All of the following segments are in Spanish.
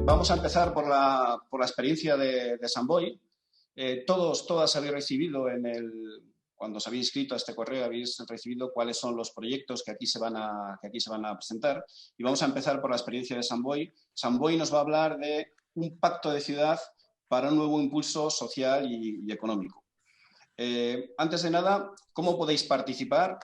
Vamos a empezar por la experiencia de Samboy. Todas habéis recibido cuando os habéis inscrito a este correo, habéis recibido cuáles son los proyectos que aquí se van a presentar. Y vamos a empezar por la experiencia de Samboy. Samboy nos va a hablar de un pacto de ciudad para un nuevo impulso social y económico. Antes de nada, ¿cómo podéis participar?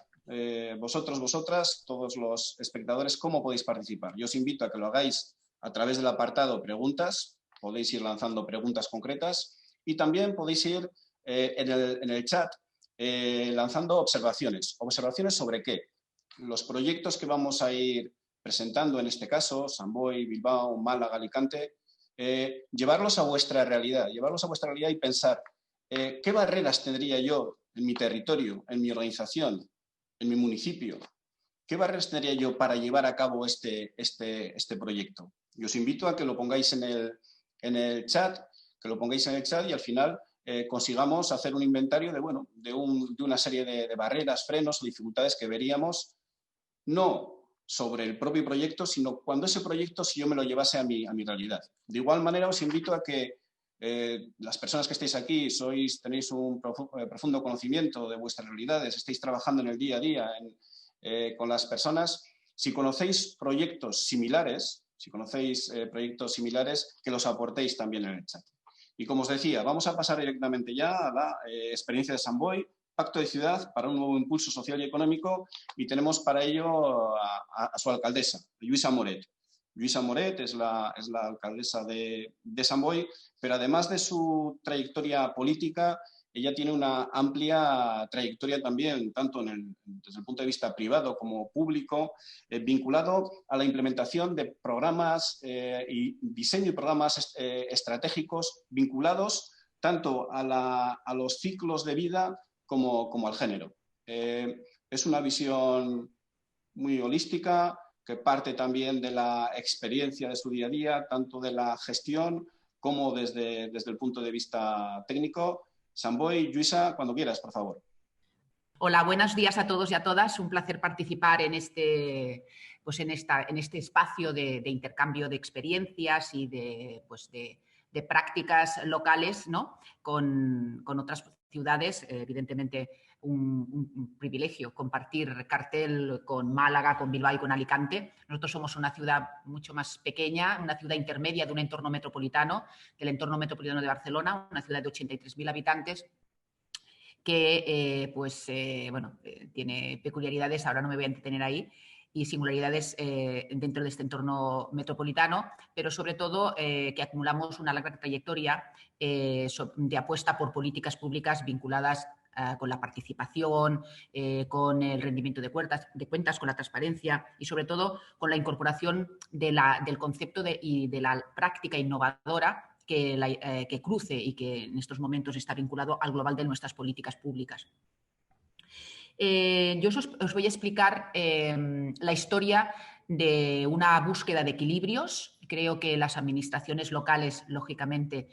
Vosotros, vosotras, todos los espectadores, ¿cómo podéis participar? Yo os invito a que lo hagáis a través del apartado preguntas. Podéis ir lanzando preguntas concretas y también podéis ir en el chat lanzando observaciones. ¿Observaciones sobre qué? Los proyectos que vamos a ir presentando, en este caso, Samboy, Bilbao, Málaga, Alicante, llevarlos a vuestra realidad y pensar qué barreras tendría yo en mi territorio, en mi organización, en mi municipio. ¿Qué barreras tendría yo para llevar a cabo este proyecto? Y os invito a que lo pongáis en el chat, y al final consigamos hacer un inventario de una serie de barreras, frenos o dificultades que veríamos, no sobre el propio proyecto, sino cuando ese proyecto, si yo me lo llevase a mi realidad. De igual manera, os invito a que las personas que estéis aquí tenéis un profundo conocimiento de vuestras realidades, estéis trabajando en el día a día con las personas. Si conocéis proyectos similares, que los aportéis también en el chat. Y como os decía, vamos a pasar directamente ya a la experiencia de Samboy, Pacto de Ciudad para un nuevo impulso social y económico, y tenemos para ello a su alcaldesa, Lluïsa Moret. Lluïsa Moret es la alcaldesa de Samboy, pero además de su trayectoria política, ella tiene una amplia trayectoria también, tanto desde el punto de vista privado como público, vinculado a la implementación de programas y diseño de programas estratégicos vinculados tanto a los ciclos de vida como al género. Es una visión muy holística que parte también de la experiencia de su día a día, tanto de la gestión como desde el punto de vista técnico. Samboy, Lluïsa, cuando quieras, por favor. Hola, buenos días a todos y a todas. Un placer participar en este espacio de intercambio de experiencias y de prácticas locales, ¿no? con otras ciudades. Evidentemente, un privilegio compartir cartel con Málaga, con Bilbao y con Alicante. Nosotros somos una ciudad mucho más pequeña, una ciudad intermedia de un entorno metropolitano, del entorno metropolitano de Barcelona, una ciudad de 83.000 habitantes, que tiene peculiaridades, ahora no me voy a entretener ahí, y singularidades dentro de este entorno metropolitano, pero sobre todo que acumulamos una larga trayectoria de apuesta por políticas públicas vinculadas con la participación, con el rendimiento de cuentas, con la transparencia y sobre todo con la incorporación del concepto y de la práctica innovadora que cruce y que en estos momentos está vinculado al global de nuestras políticas públicas. Yo os voy a explicar la historia de una búsqueda de equilibrios. Creo que las administraciones locales, lógicamente,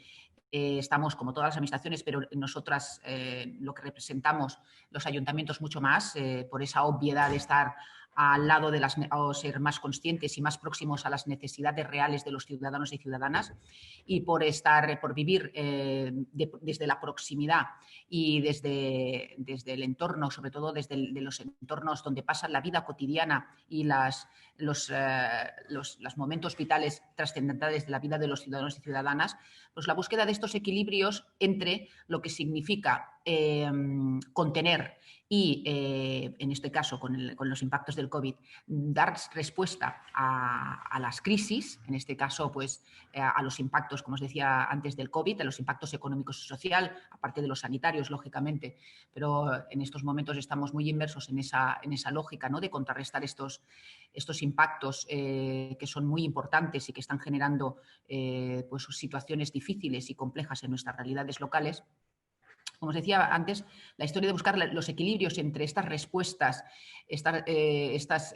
estamos como todas las administraciones, pero nosotras lo que representamos, los ayuntamientos mucho más, por esa obviedad de estar al lado o ser más conscientes y más próximos a las necesidades reales de los ciudadanos y ciudadanas, y por vivir desde la proximidad y desde el entorno, sobre todo desde los entornos donde pasa la vida cotidiana y los momentos vitales trascendentales de la vida de los ciudadanos y ciudadanas, pues la búsqueda de estos equilibrios entre lo que significa contener y, en este caso, con los impactos del COVID, dar respuesta a las crisis, en este caso, pues, a los impactos, como os decía antes, del COVID, a los impactos económicos y sociales, aparte de los sanitarios, lógicamente, pero en estos momentos estamos muy inmersos en esa lógica, ¿no?, de contrarrestar estos impactos que son muy importantes y que están generando pues situaciones difíciles y complejas en nuestras realidades locales. como os decía antes, la historia de buscar los equilibrios entre estas respuestas, estas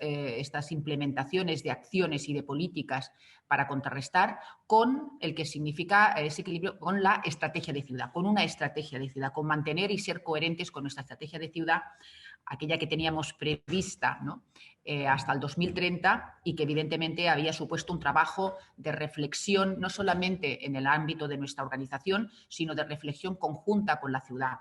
implementaciones de acciones y de políticas para contrarrestar, con el que significa ese equilibrio con la estrategia de ciudad, con una estrategia de ciudad, con mantener y ser coherentes con nuestra estrategia de ciudad, aquella que teníamos prevista, ¿no? Hasta el 2030 y que evidentemente había supuesto un trabajo de reflexión no solamente en el ámbito de nuestra organización, sino de reflexión conjunta con la ciudad.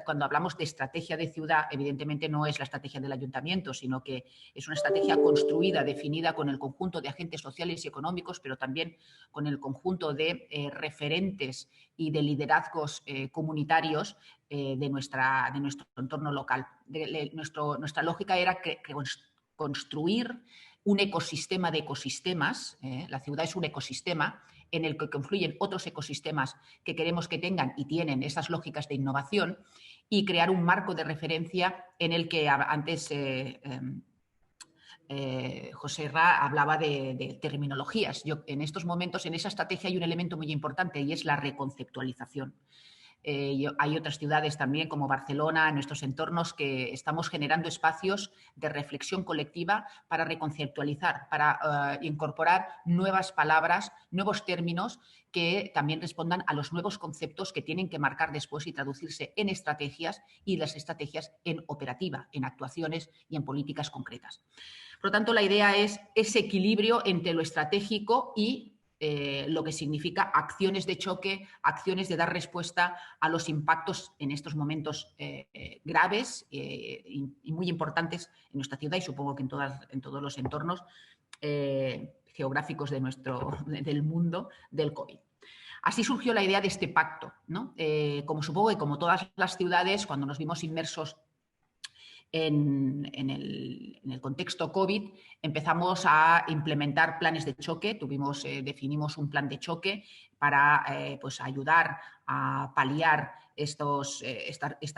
Cuando hablamos de estrategia de ciudad, evidentemente no es la estrategia del ayuntamiento, sino que es una estrategia construida, definida con el conjunto de agentes sociales y económicos, pero también con el conjunto de referentes y de liderazgos comunitarios de nuestro entorno local. Nuestra lógica era construir un ecosistema de ecosistemas. La ciudad es un ecosistema en el que confluyen otros ecosistemas que queremos que tengan y tienen esas lógicas de innovación, y crear un marco de referencia en el que antes José Ra hablaba de terminologías. En estos momentos, en esa estrategia hay un elemento muy importante y es la reconceptualización. Hay otras ciudades también, como Barcelona, en nuestros entornos, que estamos generando espacios de reflexión colectiva para reconceptualizar, para incorporar nuevas palabras, nuevos términos que también respondan a los nuevos conceptos que tienen que marcar después y traducirse en estrategias, y las estrategias en operativa, en actuaciones y en políticas concretas. Por lo tanto, la idea es ese equilibrio entre lo estratégico y lo que significa acciones de choque, acciones de dar respuesta a los impactos en estos momentos graves y muy importantes en nuestra ciudad, y supongo que en todos los entornos geográficos del mundo del COVID. Así surgió la idea de este pacto, ¿no? Como supongo que como todas las ciudades, cuando nos vimos inmersos en el contexto COVID, empezamos a implementar planes de choque. Definimos un plan de choque para pues ayudar a paliar estas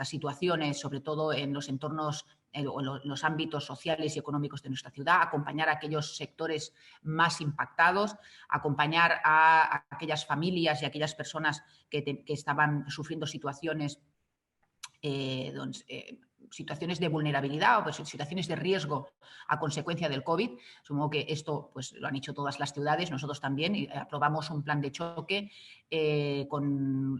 situaciones, sobre todo en los entornos o en los ámbitos sociales y económicos de nuestra ciudad, acompañar a aquellos sectores más impactados, acompañar a aquellas familias y a aquellas personas que estaban sufriendo situaciones situaciones de vulnerabilidad o pues, situaciones de riesgo a consecuencia del COVID. Supongo que esto pues, lo han hecho todas las ciudades, nosotros también, y aprobamos un plan de choque con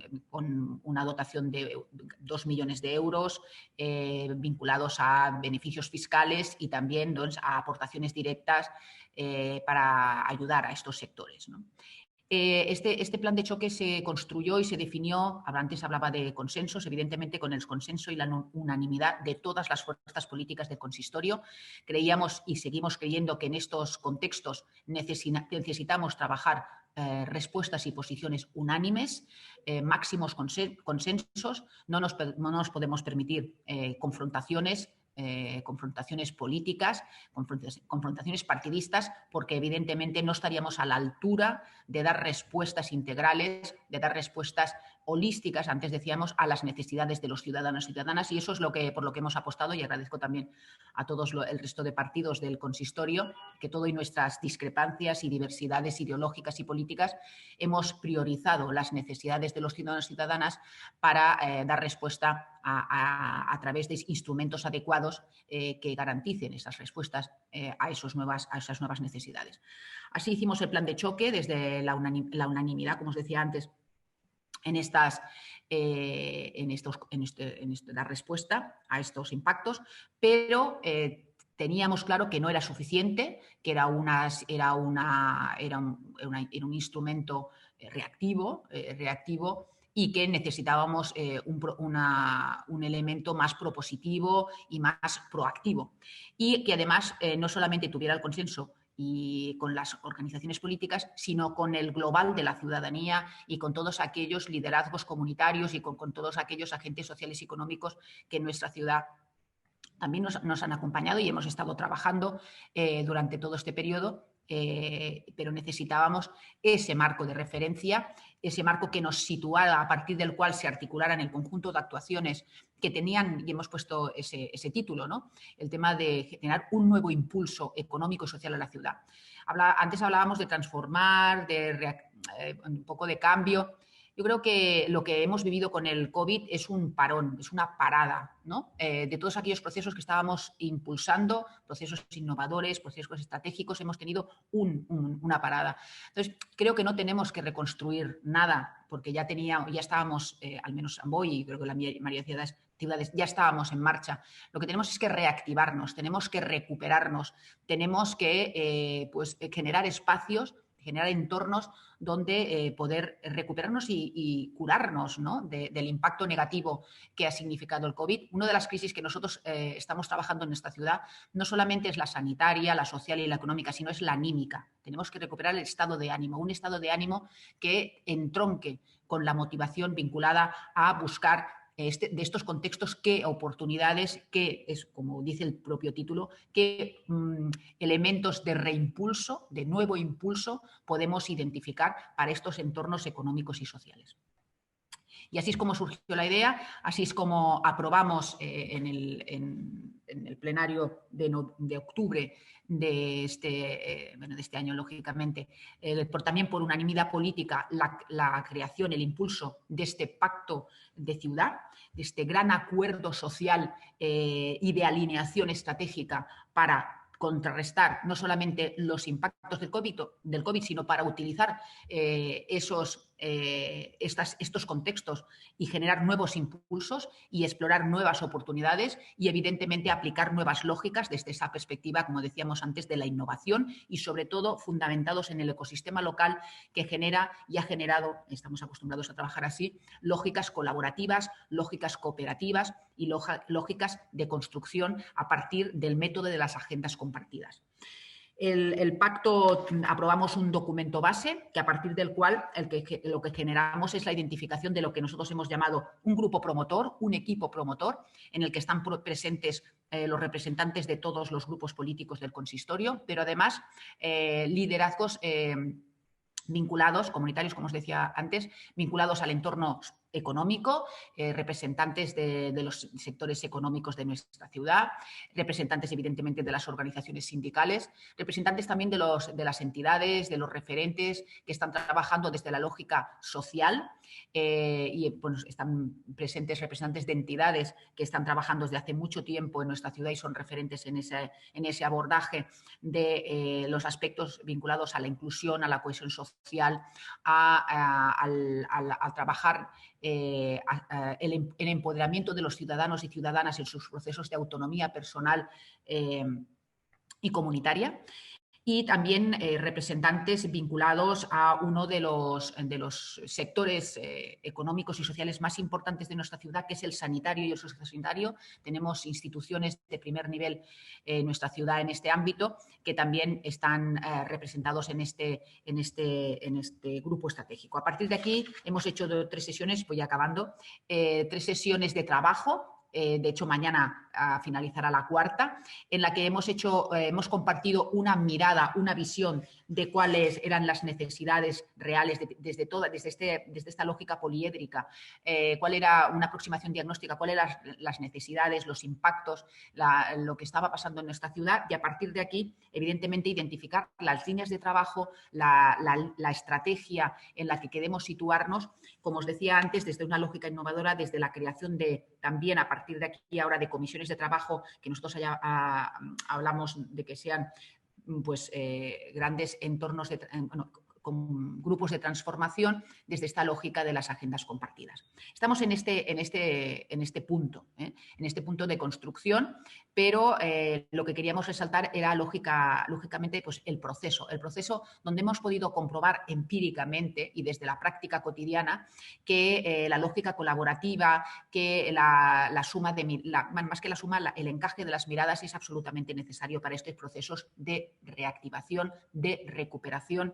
una dotación de 2 millones de euros vinculados a beneficios fiscales y también a aportaciones directas para ayudar a estos sectores, ¿no? Este plan de choque se construyó y se definió, antes hablaba de consensos, evidentemente con el consenso y la unanimidad de todas las fuerzas políticas del consistorio. Creíamos y seguimos creyendo que en estos contextos necesitamos trabajar respuestas y posiciones unánimes, máximos consensos. No nos podemos permitir confrontaciones políticas, confrontaciones partidistas, porque evidentemente no estaríamos a la altura de dar respuestas integrales, de dar respuestas holísticas, antes decíamos, a las necesidades de los ciudadanos y ciudadanas, y eso es por lo que hemos apostado, y agradezco también a todos el resto de partidos del consistorio, que todo y nuestras discrepancias y diversidades ideológicas y políticas hemos priorizado las necesidades de los ciudadanos y ciudadanas para dar respuesta a través de instrumentos adecuados que garanticen esas respuestas a esas nuevas necesidades. Así hicimos el plan de choque desde la unanimidad, como os decía antes, en dar respuesta a estos impactos, pero teníamos claro que no era suficiente, que era un instrumento reactivo y que necesitábamos un elemento más propositivo y más proactivo, y que además no solamente tuviera el consenso y con las organizaciones políticas, sino con el global de la ciudadanía y con todos aquellos liderazgos comunitarios y con todos aquellos agentes sociales y económicos que en nuestra ciudad también nos han acompañado y hemos estado trabajando durante todo este periodo, pero necesitábamos ese marco de referencia, ese marco que nos situara, a partir del cual se articularan el conjunto de actuaciones que tenían, y hemos puesto ese título, ¿no? El tema de generar un nuevo impulso económico y social a la ciudad. Antes hablábamos de transformar, un poco de cambio. Yo creo que lo que hemos vivido con el COVID es un parón, es una parada, ¿no? De todos aquellos procesos que estábamos impulsando, procesos innovadores, procesos estratégicos, hemos tenido una parada. Entonces, creo que no tenemos que reconstruir nada, porque ya estábamos, al menos Samboy y creo que la mayoría de ciudades, ya estábamos en marcha. Lo que tenemos es que reactivarnos, tenemos que recuperarnos, tenemos que generar espacios, generar entornos donde poder recuperarnos y curarnos, ¿no?, del impacto negativo que ha significado el COVID. Una de las crisis que nosotros estamos trabajando en esta ciudad no solamente es la sanitaria, la social y la económica, sino es la anímica. Tenemos que recuperar el estado de ánimo, un estado de ánimo que entronque con la motivación vinculada a buscar de estos contextos, qué oportunidades, qué es, como dice el propio título, qué elementos de reimpulso, de nuevo impulso, podemos identificar para estos entornos económicos y sociales. Y así es como surgió la idea, así es como aprobamos en el plenario de octubre de este año, lógicamente, también por unanimidad política, la creación, el impulso de este pacto de ciudad, de este gran acuerdo social y de alineación estratégica para contrarrestar no solamente los impactos del COVID, sino para utilizar estos contextos y generar nuevos impulsos y explorar nuevas oportunidades y, evidentemente, aplicar nuevas lógicas desde esa perspectiva, como decíamos antes, de la innovación y, sobre todo, fundamentados en el ecosistema local que genera y ha generado, estamos acostumbrados a trabajar así, lógicas colaborativas, lógicas cooperativas y lógicas de construcción a partir del método de las agendas compartidas. El pacto, aprobamos un documento base que, a partir del cual lo que generamos es la identificación de lo que nosotros hemos llamado un grupo promotor, un equipo promotor, en el que están presentes los representantes de todos los grupos políticos del consistorio, pero además liderazgos vinculados, comunitarios, como os decía antes, vinculados al entorno económico, representantes de los sectores económicos de nuestra ciudad, representantes, evidentemente, de las organizaciones sindicales, representantes también de las entidades, de los referentes que están trabajando desde la lógica social y están presentes representantes de entidades que están trabajando desde hace mucho tiempo en nuestra ciudad y son referentes en ese abordaje de los aspectos vinculados a la inclusión, a la cohesión social, al trabajar el empoderamiento de los ciudadanos y ciudadanas en sus procesos de autonomía personal y comunitaria. Y también representantes vinculados a uno de los sectores económicos y sociales más importantes de nuestra ciudad, que es el sanitario y el sociosanitario. Tenemos instituciones de primer nivel en nuestra ciudad en este ámbito que también están representados en este grupo estratégico. A partir de aquí hemos hecho 3 sesiones, voy acabando, 3 sesiones de trabajo. De hecho, mañana finalizará la 4ª, en la que hemos compartido una mirada, una visión de cuáles eran las necesidades reales desde esta lógica poliédrica, cuál era una aproximación diagnóstica, cuáles eran las necesidades, los impactos, lo que estaba pasando en nuestra ciudad y, a partir de aquí, evidentemente, identificar las líneas de trabajo, la estrategia en la que queremos situarnos, como os decía antes, desde una lógica innovadora, desde la creación también a partir de aquí ahora de comisiones de trabajo que nosotros hablamos de que sean grandes entornos con grupos de transformación desde esta lógica de las agendas compartidas. Estamos en este punto de construcción, pero lo que queríamos resaltar era lógicamente el proceso donde hemos podido comprobar empíricamente y desde la práctica cotidiana que la lógica colaborativa, que más que la suma, el encaje de las miradas es absolutamente necesario para estos procesos de reactivación, de recuperación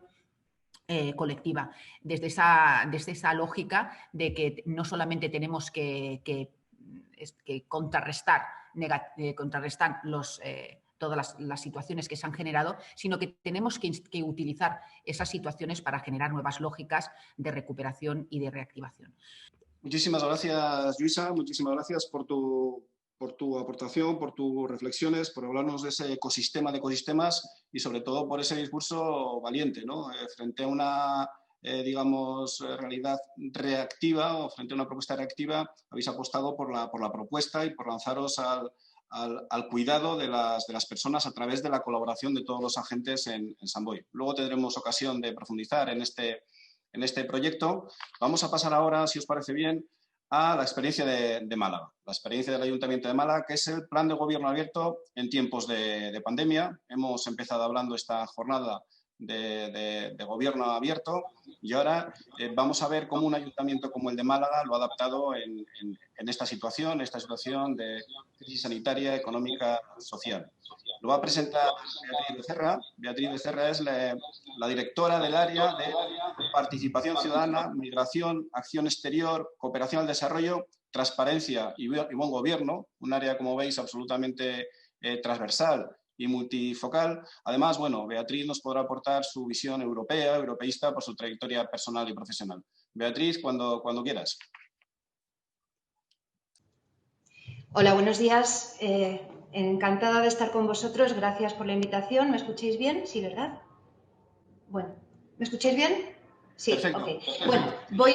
colectiva, desde esa lógica de que no solamente tenemos que contrarrestar todas las situaciones que se han generado, sino que tenemos que utilizar esas situaciones para generar nuevas lógicas de recuperación y de reactivación. Muchísimas gracias, Lluïsa, muchísimas gracias por tu aportación, por tus reflexiones, por hablarnos de ese ecosistema de ecosistemas y, sobre todo, por ese discurso valiente, ¿no? Frente a digamos, realidad reactiva o frente a una propuesta reactiva, habéis apostado por la propuesta y por lanzaros al cuidado de las personas a través de la colaboración de todos los agentes en Samboy. Luego tendremos ocasión de profundizar en este proyecto. Vamos a pasar ahora, si os parece bien, a la experiencia de Málaga, la experiencia del Ayuntamiento de Málaga, que es el plan de gobierno abierto en tiempos de pandemia. Hemos empezado hablando esta jornada de gobierno abierto y ahora vamos a ver cómo un ayuntamiento como el de Málaga lo ha adaptado en esta situación de crisis sanitaria, económica, social. Lo va a presentar Beatriz Becerra. Beatriz Becerra es la directora del área de participación ciudadana, migración, acción exterior, cooperación al desarrollo, transparencia y buen gobierno, un área, como veis, absolutamente transversal y multifocal. Además, bueno, Beatriz nos podrá aportar su visión europea, europeísta, por su trayectoria personal y profesional. Beatriz, cuando quieras. Hola, buenos días. Encantada de estar con vosotros. Gracias por la invitación. ¿Me escucháis bien? Sí, ¿verdad? Bueno, ¿me escucháis bien? Sí, perfecto, ok. perfecto. Bueno, voy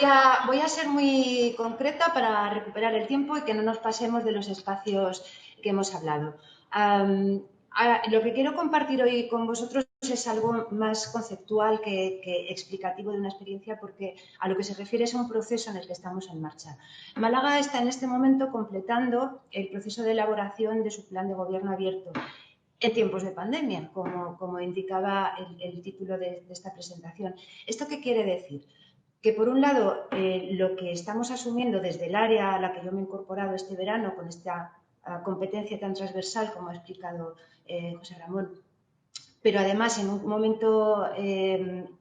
a ser muy concreta para recuperar el tiempo y que no nos pasemos de los espacios que hemos hablado. Lo que quiero compartir hoy con vosotros es algo más conceptual que explicativo de una experiencia, porque a lo que se refiere es a un proceso en el que estamos en marcha. Málaga está en este momento completando el proceso de elaboración de su plan de gobierno abierto en tiempos de pandemia, como indicaba el título de esta presentación. ¿Esto qué quiere decir? Que por un lado, lo que estamos asumiendo desde el área a la que yo me he incorporado este verano con esta competencia tan transversal, como ha explicado José Ramón, pero además en un momento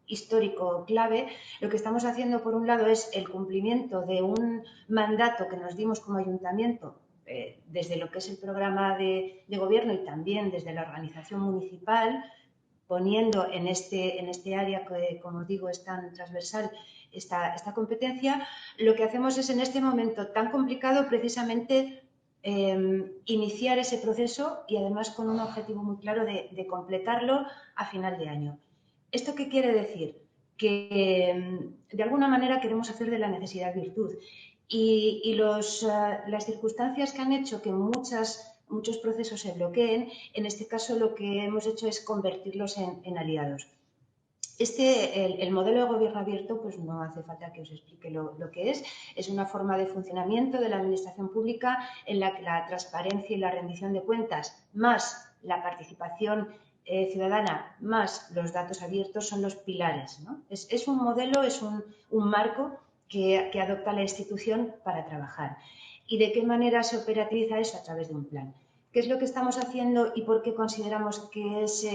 histórico clave, lo que estamos haciendo por un lado es el cumplimiento de un mandato que nos dimos como ayuntamiento desde lo que es el programa de gobierno y también desde la organización municipal, poniendo en este área que, como digo, es tan transversal esta competencia. Lo que hacemos es, en este momento tan complicado, precisamente iniciar ese proceso y además con un objetivo muy claro de completarlo a final de año. ¿Esto qué quiere decir? Que de alguna manera queremos hacer de la necesidad virtud y las circunstancias que han hecho que muchos procesos se bloqueen, en este caso lo que hemos hecho es convertirlos en aliados. El modelo de gobierno abierto, pues no hace falta que os explique lo que es una forma de funcionamiento de la administración pública en la que la transparencia y la rendición de cuentas, más la participación ciudadana, más los datos abiertos son los pilares, ¿no? Es un modelo, es un marco que adopta la institución para trabajar. ¿Y de qué manera se operativiza eso? A través de un plan. ¿Qué es lo que estamos haciendo y por qué consideramos que es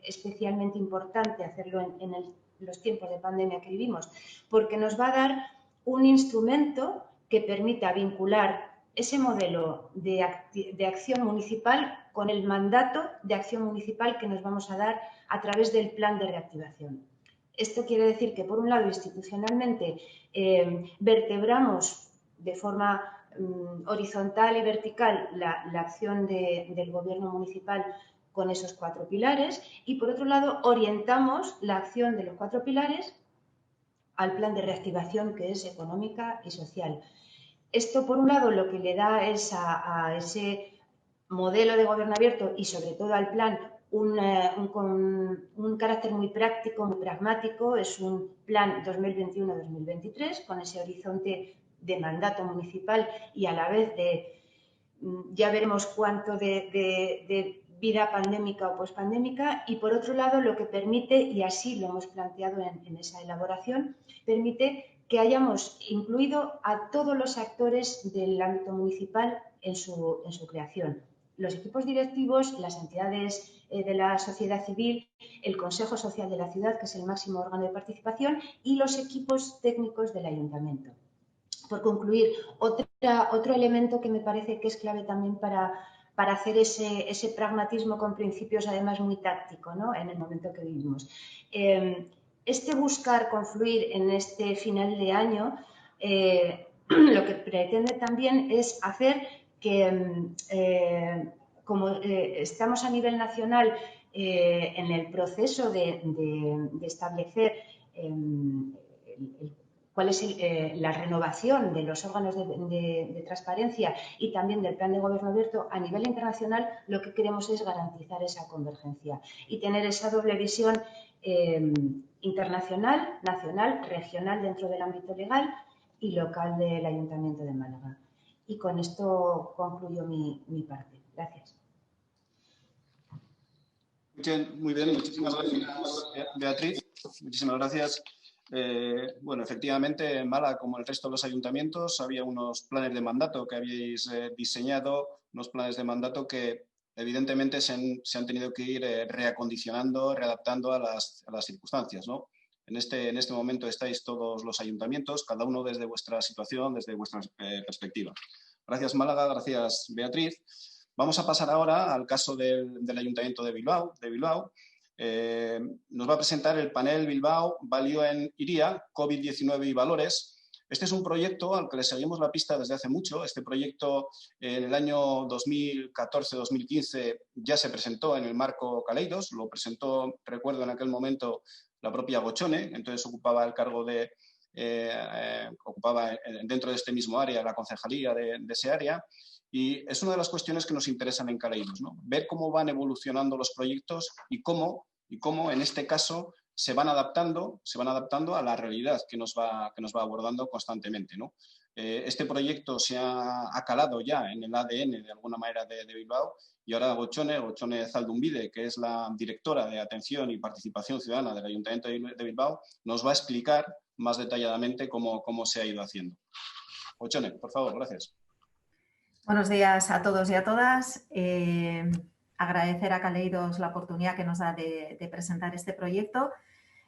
especialmente importante hacerlo en los tiempos de pandemia que vivimos? Porque nos va a dar un instrumento que permita vincular ese modelo de acción municipal con el mandato de acción municipal que nos vamos a dar a través del plan de reactivación. Esto quiere decir que, por un lado, institucionalmente vertebramos de forma horizontal y vertical la acción del gobierno municipal con esos 4 pilares y, por otro lado, orientamos la acción de los 4 pilares al plan de reactivación, que es económica y social. Esto, por un lado, lo que le da es a ese modelo de gobierno abierto y, sobre todo, al plan un carácter muy práctico, muy pragmático. Es un plan 2021-2023 con ese horizonte de mandato municipal y a la vez ya veremos cuánto de vida pandémica o pospandémica, y por otro lado lo que permite, y así lo hemos planteado en esa elaboración, permite que hayamos incluido a todos los actores del ámbito municipal en su creación. Los equipos directivos, las entidades de la sociedad civil, el Consejo Social de la Ciudad, que es el máximo órgano de participación, y los equipos técnicos del ayuntamiento. Por concluir, otro elemento que me parece que es clave también para hacer ese pragmatismo con principios además muy táctico, ¿no?, en el momento que vivimos. Buscar confluir en este final de año, lo que pretende también es hacer que, como estamos a nivel nacional en el proceso de establecer cuál es la renovación de los órganos de transparencia y también del plan de gobierno abierto a nivel internacional, lo que queremos es garantizar esa convergencia y tener esa doble visión internacional, nacional, regional dentro del ámbito legal y local del Ayuntamiento de Málaga. Y con esto concluyo mi parte. Gracias. Muy bien, muchísimas gracias, Beatriz. Muchísimas gracias. Bueno, efectivamente, en Málaga, como el resto de los ayuntamientos, había unos planes de mandato que habíais diseñado, unos planes de mandato que evidentemente se han tenido que ir reacondicionando, readaptando a las circunstancias, ¿no? En este momento estáis todos los ayuntamientos, cada uno desde vuestra situación, desde vuestra perspectiva. Gracias, Málaga. Gracias, Beatriz. Vamos a pasar ahora al caso del Ayuntamiento de Bilbao. Nos va a presentar el panel Bilbao Value en Iría, COVID-19 y Valores. Este es un proyecto al que le seguimos la pista desde hace mucho. Este proyecto en el año 2014-2015 ya se presentó en el marco Caleidos. Lo presentó, recuerdo, en aquel momento la propia Gochone. Entonces ocupaba el cargo ocupaba dentro de este mismo área la concejalía de ese área. Y es una de las cuestiones que nos interesan en Caleidos, ¿no? Ver cómo van evolucionando los proyectos y cómo en este caso se van adaptando a la realidad que nos va abordando constantemente, ¿no? Este proyecto se ha calado ya en el ADN de alguna manera de Bilbao y ahora Gochone Zaldumbide, que es la directora de Atención y Participación Ciudadana del Ayuntamiento de Bilbao, nos va a explicar más detalladamente cómo se ha ido haciendo. Gochone, por favor, gracias. Buenos días a todos y a todas. Agradecer a Caleidos la oportunidad que nos da de presentar este proyecto.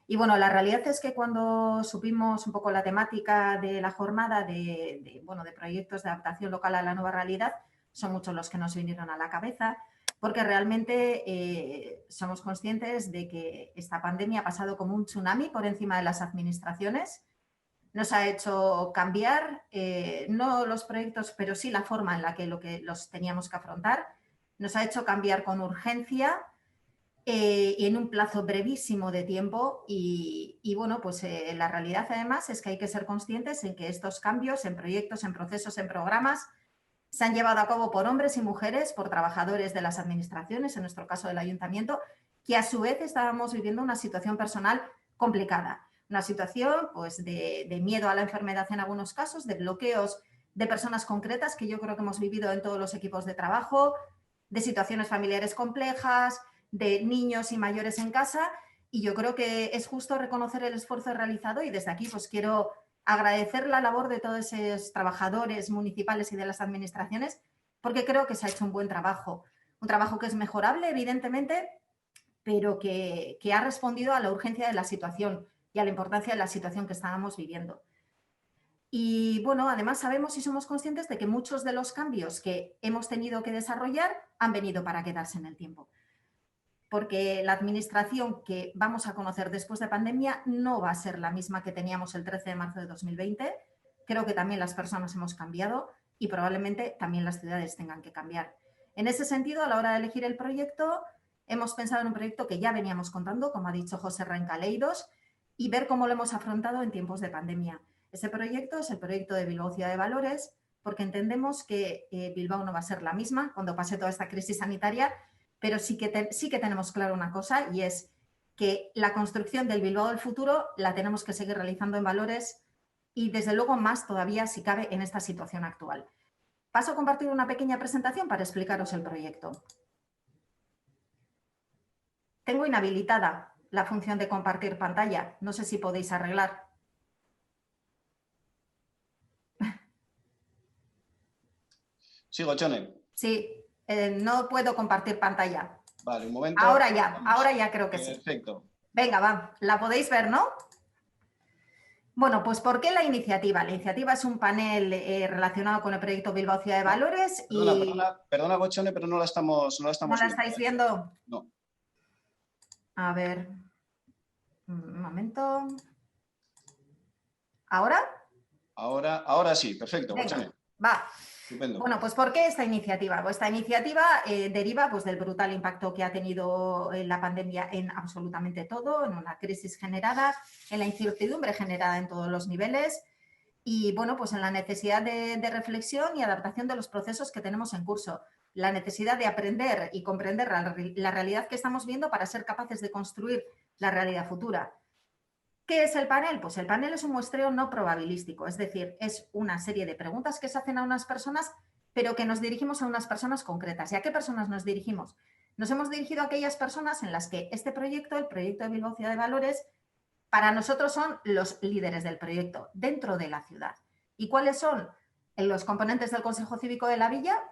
Y bueno, la realidad es que cuando supimos un poco la temática de la jornada de proyectos de adaptación local a la nueva realidad, son muchos los que nos vinieron a la cabeza, porque realmente somos conscientes de que esta pandemia ha pasado como un tsunami por encima de las administraciones. Nos ha hecho cambiar, no los proyectos, pero sí la forma en la que los teníamos que afrontar. Nos ha hecho cambiar con urgencia y en un plazo brevísimo de tiempo. Y bueno, pues la realidad además es que hay que ser conscientes en que estos cambios en proyectos, en procesos, en programas, se han llevado a cabo por hombres y mujeres, por trabajadores de las administraciones, en nuestro caso del ayuntamiento, que a su vez estábamos viviendo una situación personal complicada. Una situación pues, de miedo a la enfermedad en algunos casos, de bloqueos de personas concretas que yo creo que hemos vivido en todos los equipos de trabajo, de situaciones familiares complejas, de niños y mayores en casa. Y yo creo que es justo reconocer el esfuerzo realizado y desde aquí pues quiero agradecer la labor de todos esos trabajadores municipales y de las administraciones porque creo que se ha hecho un buen trabajo. Un trabajo que es mejorable, evidentemente, pero que ha respondido a la urgencia de la situación y a la importancia de la situación que estábamos viviendo. Y bueno, además sabemos y somos conscientes de que muchos de los cambios que hemos tenido que desarrollar han venido para quedarse en el tiempo. Porque la administración que vamos a conocer después de pandemia no va a ser la misma que teníamos el 13 de marzo de 2020. Creo que también las personas hemos cambiado y probablemente también las ciudades tengan que cambiar. En ese sentido, a la hora de elegir el proyecto, hemos pensado en un proyecto que ya veníamos contando, como ha dicho José Ra en Caleidos, y ver cómo lo hemos afrontado en tiempos de pandemia. Ese proyecto es el proyecto de Bilbao Ciudad de Valores, porque entendemos que Bilbao no va a ser la misma cuando pase toda esta crisis sanitaria, pero sí que tenemos claro una cosa, y es que la construcción del Bilbao del futuro la tenemos que seguir realizando en Valores y, desde luego, más todavía si cabe en esta situación actual. Paso a compartir una pequeña presentación para explicaros el proyecto. Tengo inhabilitada la función de compartir pantalla. No sé si podéis arreglar. Sí, Gochone. Sí, no puedo compartir pantalla. Vale, un momento. Ahora ya creo que sí. Perfecto. Venga, va, la podéis ver, ¿no? Bueno, pues ¿por qué la iniciativa? La iniciativa es un panel relacionado con el proyecto Bilbao Ciudad de Valores. Perdona, Gochone, pero no la estamos ¿No la estáis viendo? No. A ver, un momento. ¿Ahora? Ahora sí, perfecto. Venga, va. Estupendo. Bueno, pues ¿por qué esta iniciativa? Pues esta iniciativa deriva pues, del brutal impacto que ha tenido la pandemia en absolutamente todo, en una crisis generada, en la incertidumbre generada en todos los niveles y, bueno, pues en la necesidad de reflexión y adaptación de los procesos que tenemos en curso, la necesidad de aprender y comprender la realidad que estamos viendo para ser capaces de construir la realidad futura. ¿Qué es el panel? Pues el panel es un muestreo no probabilístico, es decir, es una serie de preguntas que se hacen a unas personas, pero que nos dirigimos a unas personas concretas. ¿Y a qué personas nos dirigimos? Nos hemos dirigido a aquellas personas en las que este proyecto, el proyecto de Bilbao Ciudad de Valores, para nosotros son los líderes del proyecto dentro de la ciudad. ¿Y cuáles son los componentes del Consejo Cívico de la Villa?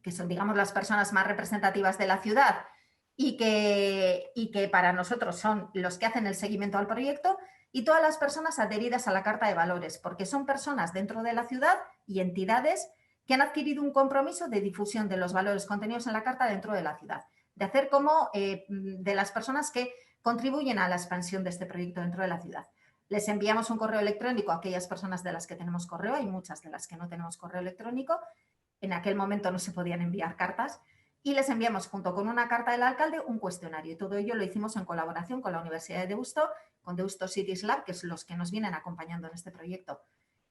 Que son, digamos, las personas más representativas de la ciudad y que para nosotros son los que hacen el seguimiento al proyecto, y todas las personas adheridas a la Carta de Valores, porque son personas dentro de la ciudad y entidades que han adquirido un compromiso de difusión de los valores contenidos en la Carta dentro de la ciudad, de hacer como de las personas que contribuyen a la expansión de este proyecto dentro de la ciudad. Les enviamos un correo electrónico a aquellas personas de las que tenemos correo, hay muchas de las que no tenemos correo electrónico, en aquel momento no se podían enviar cartas, y les enviamos junto con una carta del alcalde un cuestionario. Y todo ello lo hicimos en colaboración con la Universidad de Deusto, con Deusto Cities Lab, que son los que nos vienen acompañando en este proyecto.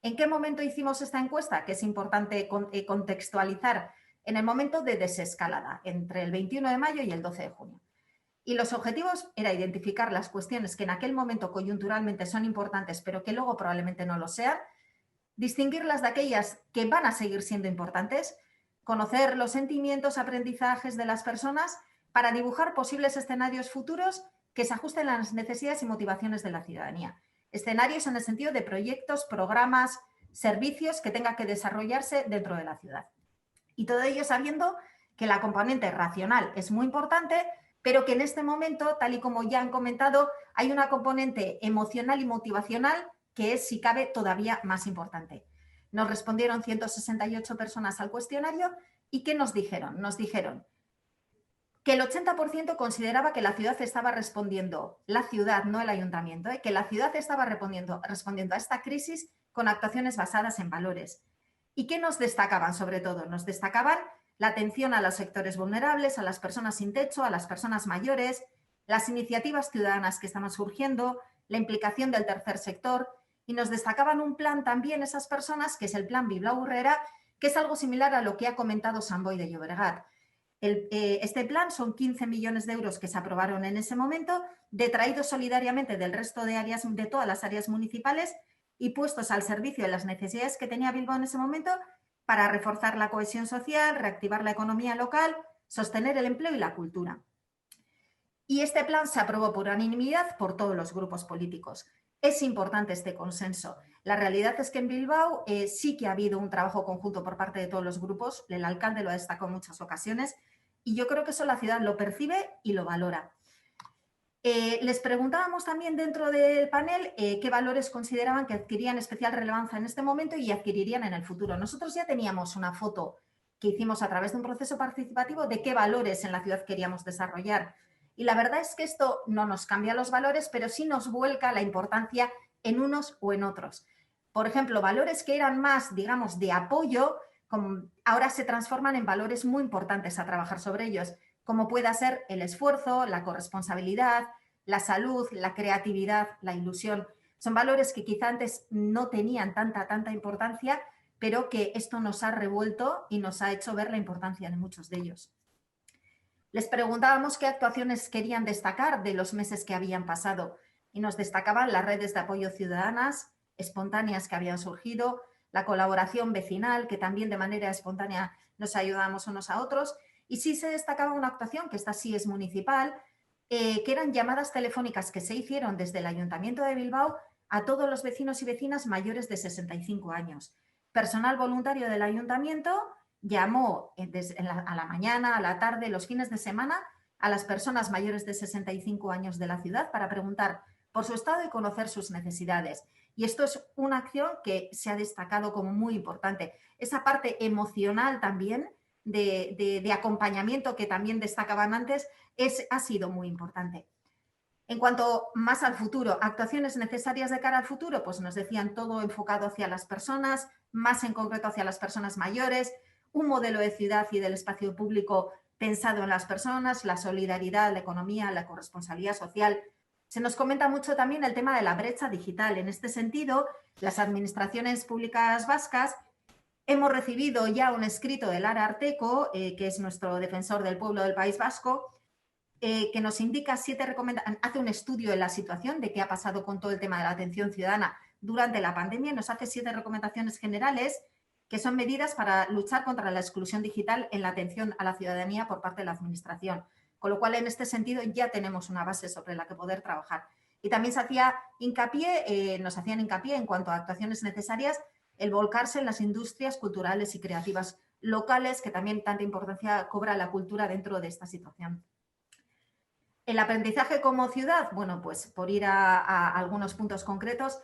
¿En qué momento hicimos esta encuesta? Que es importante contextualizar en el momento de desescalada, entre el 21 de mayo y el 12 de junio. Y los objetivos era identificar las cuestiones que en aquel momento coyunturalmente son importantes, pero que luego probablemente no lo sean, distinguirlas de aquellas que van a seguir siendo importantes, conocer los sentimientos, aprendizajes de las personas para dibujar posibles escenarios futuros que se ajusten a las necesidades y motivaciones de la ciudadanía. Escenarios en el sentido de proyectos, programas, servicios que tengan que desarrollarse dentro de la ciudad. Y todo ello sabiendo que la componente racional es muy importante, pero que en este momento, tal y como ya han comentado, hay una componente emocional y motivacional que es, si cabe, todavía más importante. Nos respondieron 168 personas al cuestionario y ¿qué nos dijeron? Nos dijeron que el 80% consideraba que la ciudad estaba respondiendo, la ciudad, no el ayuntamiento, que la ciudad estaba respondiendo a esta crisis con actuaciones basadas en valores. ¿Y qué nos destacaban sobre todo? Nos destacaban la atención a los sectores vulnerables, a las personas sin techo, a las personas mayores, las iniciativas ciudadanas que están surgiendo, la implicación del tercer sector, y nos destacaban un plan también esas personas, que es el plan Bilbao Aurrera, que es algo similar a lo que ha comentado Sant Boi de Llobregat. Este plan son 15 millones de euros que se aprobaron en ese momento, detraídos solidariamente del resto de áreas, de todas las áreas municipales y puestos al servicio de las necesidades que tenía Bilbao en ese momento para reforzar la cohesión social, reactivar la economía local, sostener el empleo y la cultura. Y este plan se aprobó por unanimidad por todos los grupos políticos. Es importante este consenso. La realidad es que en Bilbao sí que ha habido un trabajo conjunto por parte de todos los grupos. El alcalde lo ha destacado en muchas ocasiones y yo creo que eso la ciudad lo percibe y lo valora. Les preguntábamos también dentro del panel qué valores consideraban que adquirían especial relevancia en este momento y adquirirían en el futuro. Nosotros ya teníamos una foto que hicimos a través de un proceso participativo de qué valores en la ciudad queríamos desarrollar. Y la verdad es que esto no nos cambia los valores, pero sí nos vuelca la importancia en unos o en otros. Por ejemplo, valores que eran más, digamos, de apoyo, ahora se transforman en valores muy importantes a trabajar sobre ellos, como pueda ser el esfuerzo, la corresponsabilidad, la salud, la creatividad, la ilusión. Son valores que quizá antes no tenían tanta importancia, pero que esto nos ha revuelto y nos ha hecho ver la importancia de muchos de ellos. Les preguntábamos qué actuaciones querían destacar de los meses que habían pasado y nos destacaban las redes de apoyo ciudadanas, espontáneas que habían surgido, la colaboración vecinal, que también de manera espontánea nos ayudábamos unos a otros, y sí se destacaba una actuación, que esta sí es municipal, que eran llamadas telefónicas que se hicieron desde el Ayuntamiento de Bilbao a todos los vecinos y vecinas mayores de 65 años. Personal voluntario del Ayuntamiento llamó a la mañana, a la tarde, los fines de semana a las personas mayores de 65 años de la ciudad para preguntar por su estado y conocer sus necesidades. Y esto es una acción que se ha destacado como muy importante. Esa parte emocional también de acompañamiento que también destacaban antes ha sido muy importante. En cuanto más al futuro, actuaciones necesarias de cara al futuro, pues nos decían todo enfocado hacia las personas, más en concreto hacia las personas mayores, un modelo de ciudad y del espacio público pensado en las personas, la solidaridad, la economía, la corresponsabilidad social. Se nos comenta mucho también el tema de la brecha digital. En este sentido, las administraciones públicas vascas hemos recibido ya un escrito del Ararteko, que es nuestro defensor del pueblo del País Vasco, que nos indica 7 recomendaciones, hace un estudio de la situación de qué ha pasado con todo el tema de la atención ciudadana durante la pandemia, nos hace 7 recomendaciones generales que son medidas para luchar contra la exclusión digital en la atención a la ciudadanía por parte de la Administración. Con lo cual, en este sentido, ya tenemos una base sobre la que poder trabajar. Y también se hacía hincapié, nos hacían hincapié en cuanto a actuaciones necesarias, el volcarse en las industrias culturales y creativas locales, que también tanta importancia cobra la cultura dentro de esta situación. El aprendizaje como ciudad, bueno, pues por ir a algunos puntos concretos,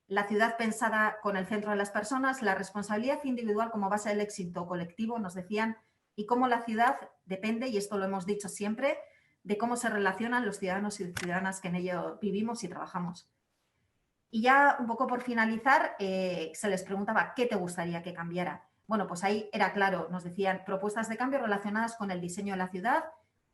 la ciudad pensada con el centro de las personas, la responsabilidad individual como base del éxito colectivo, nos decían, y cómo la ciudad depende, y esto lo hemos dicho siempre, de cómo se relacionan los ciudadanos y ciudadanas que en ello vivimos y trabajamos. Y ya un poco por finalizar, se les preguntaba qué te gustaría que cambiara. Bueno, pues ahí era claro, nos decían propuestas de cambio relacionadas con el diseño de la ciudad,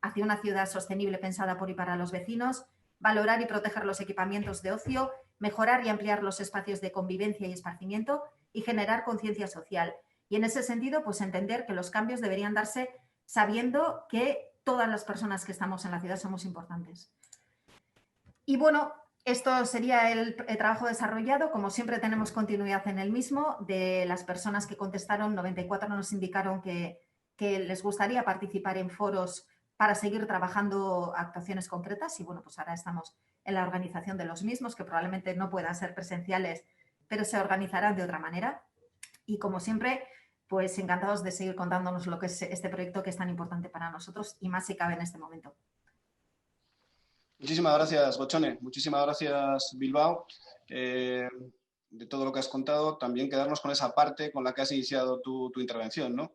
hacia una ciudad sostenible pensada por y para los vecinos, valorar y proteger los equipamientos de ocio, mejorar y ampliar los espacios de convivencia y esparcimiento y generar conciencia social. Y en ese sentido, pues entender que los cambios deberían darse sabiendo que todas las personas que estamos en la ciudad somos importantes. Y bueno, esto sería el trabajo desarrollado. Como siempre tenemos continuidad en el mismo. De las personas que contestaron, 94 nos indicaron que les gustaría participar en foros para seguir trabajando actuaciones concretas y bueno, pues ahora estamos en la organización de los mismos, que probablemente no puedan ser presenciales, pero se organizarán de otra manera. Y como siempre, pues encantados de seguir contándonos lo que es este proyecto que es tan importante para nosotros y más si cabe en este momento. Muchísimas gracias, Gochone. Muchísimas gracias, Bilbao, de todo lo que has contado. También quedarnos con esa parte con la que has iniciado tu intervención, ¿no?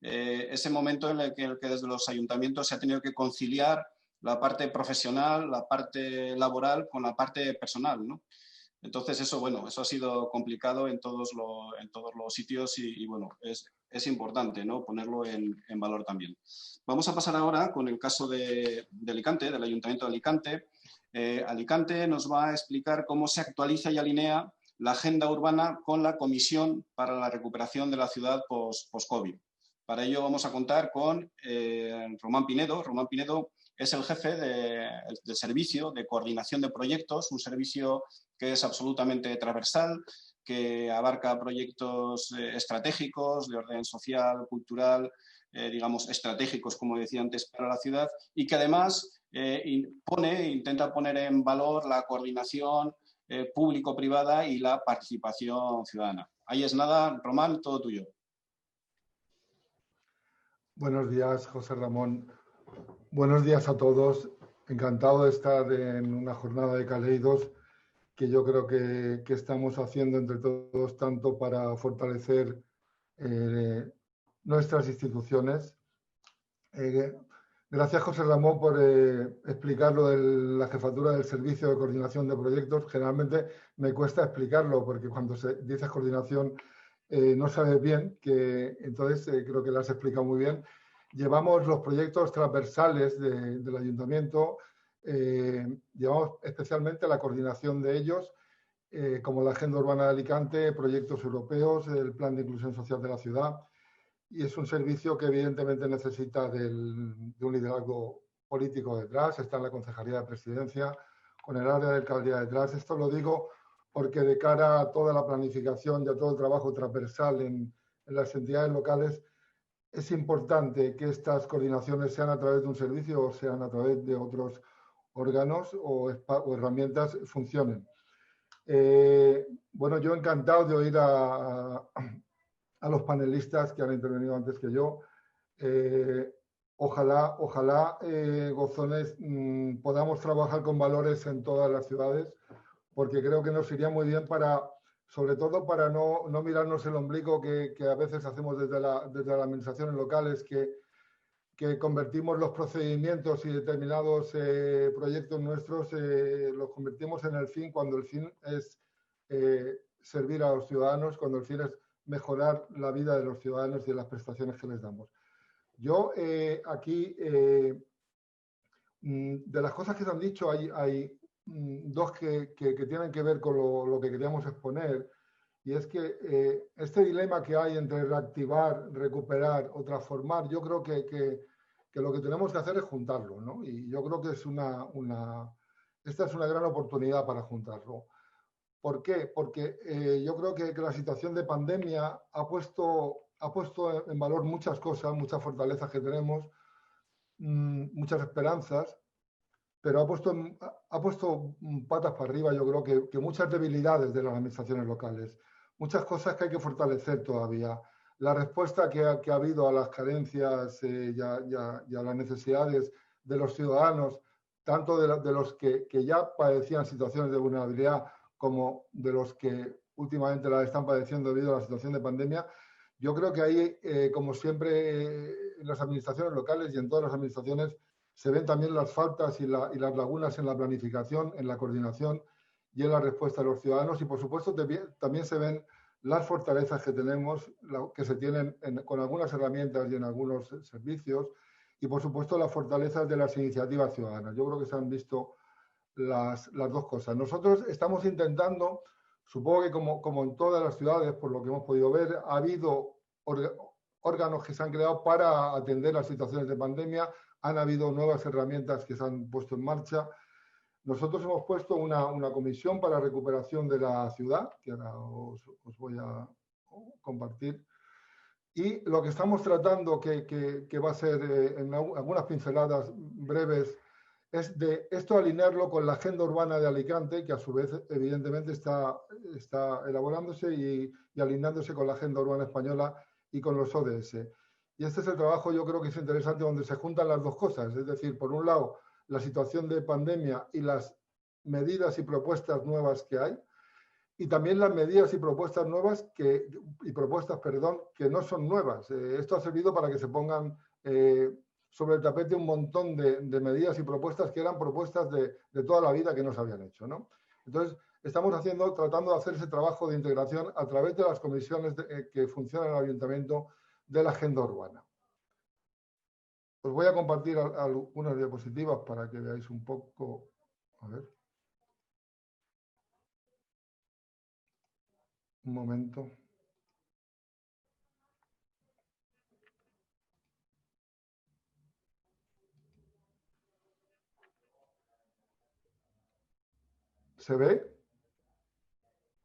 Ese momento en el que desde los ayuntamientos se ha tenido que conciliar la parte profesional, la parte laboral con la parte personal, ¿no? Entonces, eso, bueno, eso ha sido complicado en todos los sitios y bueno, es importante, ¿no?, ponerlo en valor también. Vamos a pasar ahora con el caso de Alicante, del Ayuntamiento de Alicante. Alicante nos va a explicar cómo se actualiza y alinea la agenda urbana con la Comisión para la Recuperación de la Ciudad post-COVID. Para ello vamos a contar con Román Pinedo. Román Pinedo es el jefe del servicio de coordinación de proyectos, un servicio que es absolutamente transversal, que abarca proyectos estratégicos de orden social, cultural, digamos, estratégicos, como decía antes, para la ciudad y que además intenta poner en valor la coordinación público-privada y la participación ciudadana. Ahí es nada, Román, todo tuyo. Buenos días, José Ramón. Buenos días a todos. Encantado de estar en una jornada de Caleidos que yo creo que estamos haciendo entre todos tanto para fortalecer nuestras instituciones. Gracias, José Ramón, por explicar lo de la jefatura del Servicio de Coordinación de Proyectos. Generalmente me cuesta explicarlo porque cuando se dice coordinación no sabes bien, entonces creo que lo has explicado muy bien. Llevamos los proyectos transversales del Ayuntamiento, llevamos especialmente la coordinación de ellos, como la Agenda Urbana de Alicante, proyectos europeos, el Plan de Inclusión Social de la Ciudad, y es un servicio que evidentemente necesita de un liderazgo político detrás. Está en la Concejalía de Presidencia, con el área de alcaldía detrás. Esto lo digo porque de cara a toda la planificación y a todo el trabajo transversal en las entidades locales, es importante que estas coordinaciones sean a través de un servicio o sean a través de otros órganos o herramientas funcionen. Bueno, yo encantado de oír a los panelistas que han intervenido antes que yo. Ojalá Gozones, podamos trabajar con valores en todas las ciudades, porque creo que nos iría muy bien sobre todo para no mirarnos el ombligo que a veces hacemos desde las administraciones locales, que que convertimos los procedimientos y determinados proyectos nuestros, los convertimos en el fin, cuando el fin es servir a los ciudadanos, cuando el fin es mejorar la vida de los ciudadanos y de las prestaciones que les damos. Yo aquí, de las cosas que se han dicho, hay dos que tienen que ver con lo que queríamos exponer, y es que este dilema que hay entre reactivar, recuperar o transformar, yo creo que lo que tenemos que hacer es juntarlo, ¿no? Y yo creo que es esta es una gran oportunidad para juntarlo. ¿Por qué? Porque yo creo que la situación de pandemia ha puesto en valor muchas cosas, muchas fortalezas que tenemos, muchas esperanzas, pero ha puesto patas para arriba, yo creo que muchas debilidades de las administraciones locales, muchas cosas que hay que fortalecer todavía. La respuesta que ha habido a las carencias y a las necesidades de los ciudadanos, tanto de los que ya padecían situaciones de vulnerabilidad como de los que últimamente las están padeciendo debido a la situación de pandemia, yo creo que ahí, como siempre, en las administraciones locales y en todas las administraciones, se ven también las faltas y las lagunas en la planificación, en la coordinación y en la respuesta a los ciudadanos. Y, por supuesto, también se ven las fortalezas que tenemos, que se tienen con algunas herramientas y en algunos servicios. Y, por supuesto, las fortalezas de las iniciativas ciudadanas. Yo creo que se han visto las dos cosas. Nosotros estamos intentando, supongo que como en todas las ciudades, por lo que hemos podido ver, ha habido órganos que se han creado para atender las situaciones de pandemia. Han habido nuevas herramientas que se han puesto en marcha. Nosotros hemos puesto una comisión para recuperación de la ciudad, que ahora os voy a compartir. Y lo que estamos tratando, que va a ser en algunas pinceladas breves, es de esto alinearlo con la agenda urbana de Alicante, que a su vez, evidentemente, está elaborándose y alineándose con la agenda urbana española y con los ODS. Y este es el trabajo, yo creo que es interesante, donde se juntan las dos cosas. Es decir, por un lado, la situación de pandemia y las medidas y propuestas nuevas que hay, y también las medidas y propuestas nuevas que no son nuevas. Esto ha servido para que se pongan sobre el tapete un montón de medidas y propuestas que eran propuestas de toda la vida que no se habían hecho, ¿no? Entonces, estamos tratando de hacer ese trabajo de integración a través de las comisiones que funcionan en el ayuntamiento de la agenda urbana. Os voy a compartir algunas diapositivas para que veáis un poco. A ver. Un momento. ¿Se ve?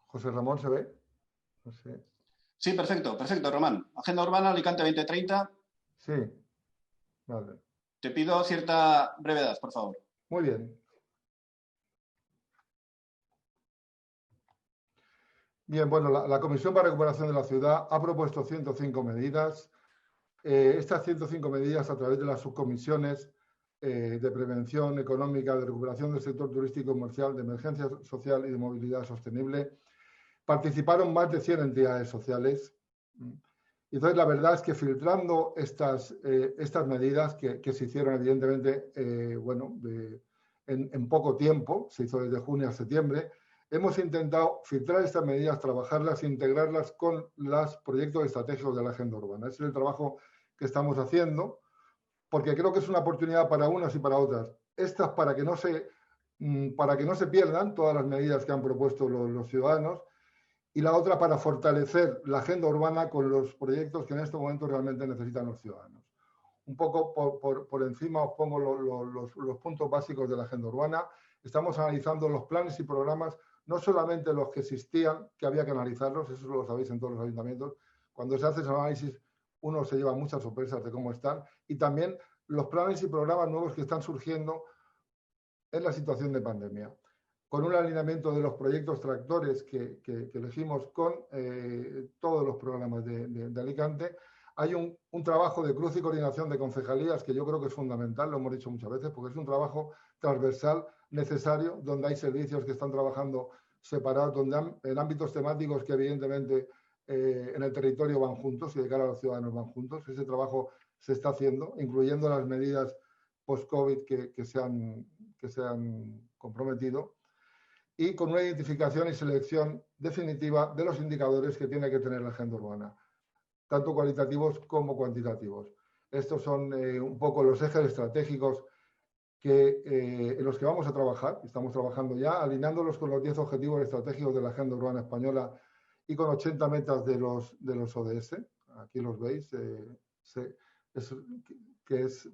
José Ramón, ¿se ve? No sé. Sí, perfecto, Román. Agenda Urbana Alicante 2030. Sí, vale. Te pido cierta brevedad, por favor. Muy bien. Bien, bueno, la Comisión para la Recuperación de la Ciudad ha propuesto 105 medidas. Estas 105 medidas, a través de las subcomisiones de prevención económica, de recuperación del sector turístico y comercial, de emergencia social y de movilidad sostenible, participaron más de 100 entidades sociales. Y entonces, la verdad es que filtrando estas medidas que se hicieron, evidentemente, en poco tiempo, se hizo desde junio a septiembre, hemos intentado filtrar estas medidas, trabajarlas e integrarlas con los proyectos estratégicos de la agenda urbana. Ese es el trabajo que estamos haciendo, porque creo que es una oportunidad para unas y para otras. Estas para que no se pierdan todas las medidas que han propuesto los ciudadanos, y la otra para fortalecer la agenda urbana con los proyectos que en este momento realmente necesitan los ciudadanos. Un poco por encima os pongo los puntos básicos de la agenda urbana. Estamos analizando los planes y programas, no solamente los que existían, que había que analizarlos, eso lo sabéis en todos los ayuntamientos. Cuando se hace ese análisis, uno se lleva muchas sorpresas de cómo están, y también los planes y programas nuevos que están surgiendo en la situación de pandemia, con un alineamiento de los proyectos tractores que elegimos con todos los programas de Alicante. Hay un trabajo de cruce y coordinación de concejalías que yo creo que es fundamental, lo hemos dicho muchas veces, porque es un trabajo transversal necesario, donde hay servicios que están trabajando separados, donde en ámbitos temáticos que evidentemente en el territorio van juntos y de cara a los ciudadanos van juntos. Ese trabajo se está haciendo, incluyendo las medidas post-COVID que se han comprometido, y con una identificación y selección definitiva de los indicadores que tiene que tener la agenda urbana, tanto cualitativos como cuantitativos. Estos son un poco los ejes estratégicos en los que vamos a trabajar. Estamos trabajando ya, alineándolos con los 10 objetivos estratégicos de la agenda urbana española y con 80 metas de los ODS. Aquí los veis.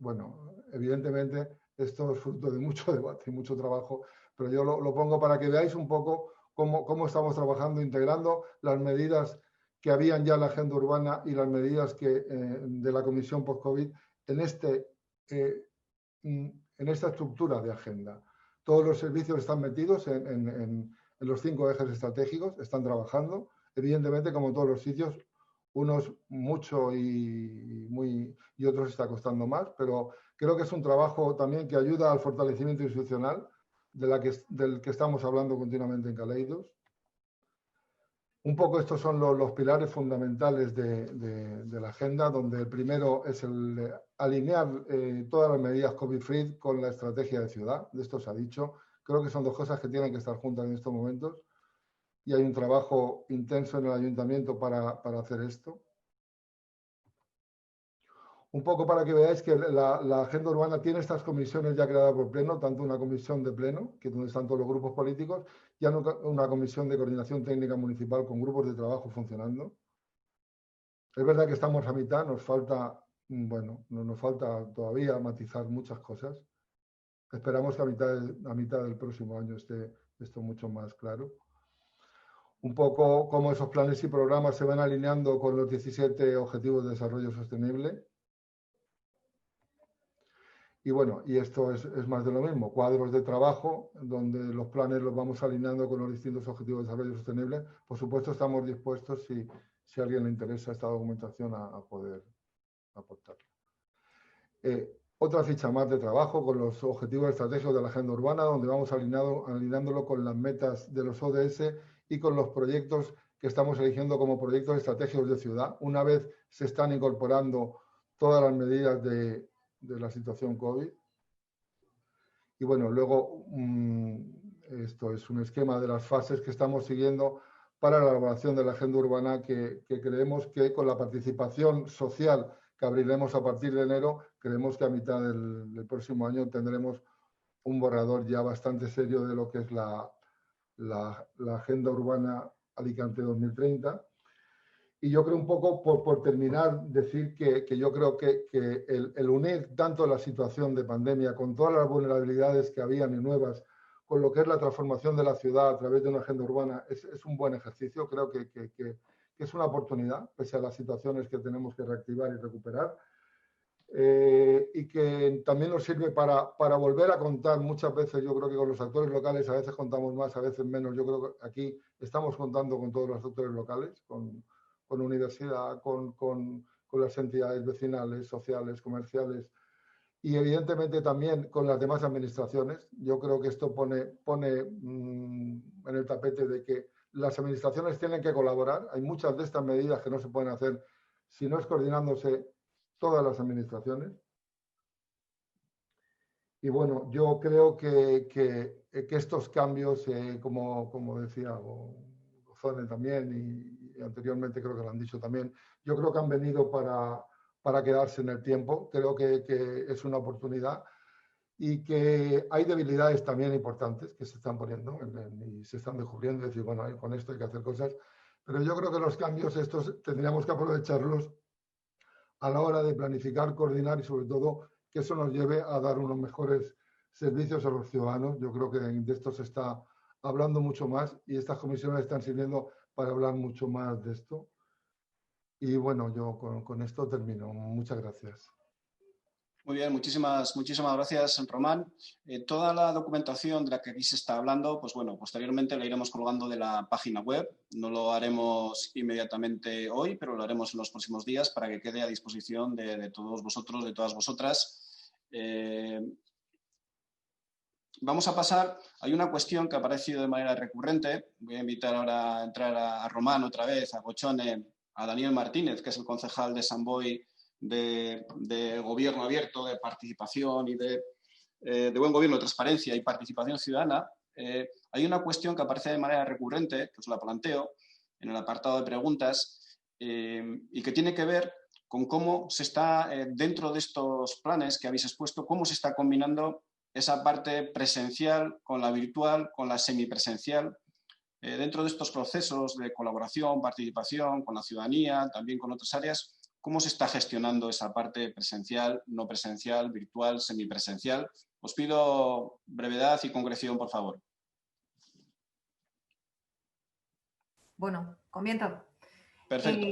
Bueno, evidentemente esto es fruto de mucho debate y mucho trabajo, pero yo lo pongo para que veáis un poco cómo estamos trabajando, integrando las medidas que habían ya en la agenda urbana y las medidas de la Comisión post-COVID en esta estructura de agenda. Todos los servicios están metidos en los 5 ejes estratégicos, están trabajando. Evidentemente, como en todos los sitios, unos mucho y otros está costando más, pero creo que es un trabajo también que ayuda al fortalecimiento institucional del que estamos hablando continuamente en Kaleidos. Un poco estos son los pilares fundamentales de la agenda, donde el primero es el alinear todas las medidas COVID-free con la estrategia de ciudad. De esto se ha dicho. Creo que son 2 cosas que tienen que estar juntas en estos momentos y hay un trabajo intenso en el ayuntamiento para hacer esto. Un poco para que veáis que la agenda urbana tiene estas comisiones ya creadas por pleno, tanto una comisión de pleno, que es donde están todos los grupos políticos, ya una comisión de coordinación técnica municipal con grupos de trabajo funcionando. Es verdad que estamos a mitad, nos falta todavía matizar muchas cosas. Esperamos que a mitad del próximo año esté esto mucho más claro. Un poco cómo esos planes y programas se van alineando con los 17 Objetivos de Desarrollo Sostenible. Y bueno, y esto es más de lo mismo, cuadros de trabajo, donde los planes los vamos alineando con los distintos Objetivos de Desarrollo Sostenible. Por supuesto, estamos dispuestos, si a alguien le interesa esta documentación, a poder aportarla. Otra ficha más de trabajo con los objetivos estratégicos de la agenda urbana, donde vamos alineándolo con las metas de los ODS y con los proyectos que estamos eligiendo como proyectos estratégicos de ciudad. Una vez se están incorporando todas las medidas de la situación COVID. Y bueno, luego esto es un esquema de las fases que estamos siguiendo para la elaboración de la agenda urbana que creemos que con la participación social que abriremos a partir de enero, creemos que a mitad del próximo año tendremos un borrador ya bastante serio de lo que es la agenda urbana Alicante 2030. Y yo creo un poco, por terminar, decir que yo creo que el unir tanto la situación de pandemia con todas las vulnerabilidades que habían y nuevas, con lo que es la transformación de la ciudad a través de una agenda urbana, es un buen ejercicio. Creo que es una oportunidad, pese a las situaciones que tenemos que reactivar y recuperar. Y que también nos sirve para volver a contar muchas veces. Yo creo que con los actores locales a veces contamos más, a veces menos. Yo creo que aquí estamos contando con todos los actores locales, con universidad, con las entidades vecinales, sociales, comerciales y evidentemente también con las demás administraciones. Yo creo que esto pone en el tapete de que las administraciones tienen que colaborar. Hay muchas de estas medidas que no se pueden hacer si no es coordinándose todas las administraciones. Y bueno, yo creo que estos cambios, como decía Zone también y anteriormente creo que lo han dicho también, yo creo que han venido para quedarse en el tiempo. Creo que es una oportunidad y que hay debilidades también importantes que se están poniendo y se están descubriendo y decir, bueno, con esto hay que hacer cosas. Pero yo creo que los cambios estos tendríamos que aprovecharlos a la hora de planificar, coordinar y sobre todo que eso nos lleve a dar unos mejores servicios a los ciudadanos. Yo creo que de esto se está hablando mucho más y estas comisiones están sirviendo para hablar mucho más de esto. Y bueno, yo con esto termino. Muchas gracias. Muy bien, muchísimas gracias, Román. Toda la documentación de la que aquí se está hablando, pues bueno, posteriormente la iremos colgando de la página web. No lo haremos inmediatamente hoy, pero lo haremos en los próximos días para que quede a disposición de todos vosotros, de todas vosotras. Vamos a pasar, hay una cuestión que ha aparecido de manera recurrente. Voy a invitar ahora a entrar a Román otra vez, a Gochone, a Daniel Martínez, que es el concejal de Sant Boi de gobierno abierto, de participación y de buen gobierno, transparencia y participación ciudadana, hay una cuestión que aparece de manera recurrente, que os la planteo en el apartado de preguntas, y que tiene que ver con cómo se está, dentro de estos planes que habéis expuesto, cómo se está combinando esa parte presencial con la virtual, con la semipresencial, dentro de estos procesos de colaboración, participación con la ciudadanía, también con otras áreas. ¿Cómo se está gestionando esa parte presencial, no presencial, virtual, semipresencial? Os pido brevedad y concreción, por favor. Bueno, comienzo. Perfecto.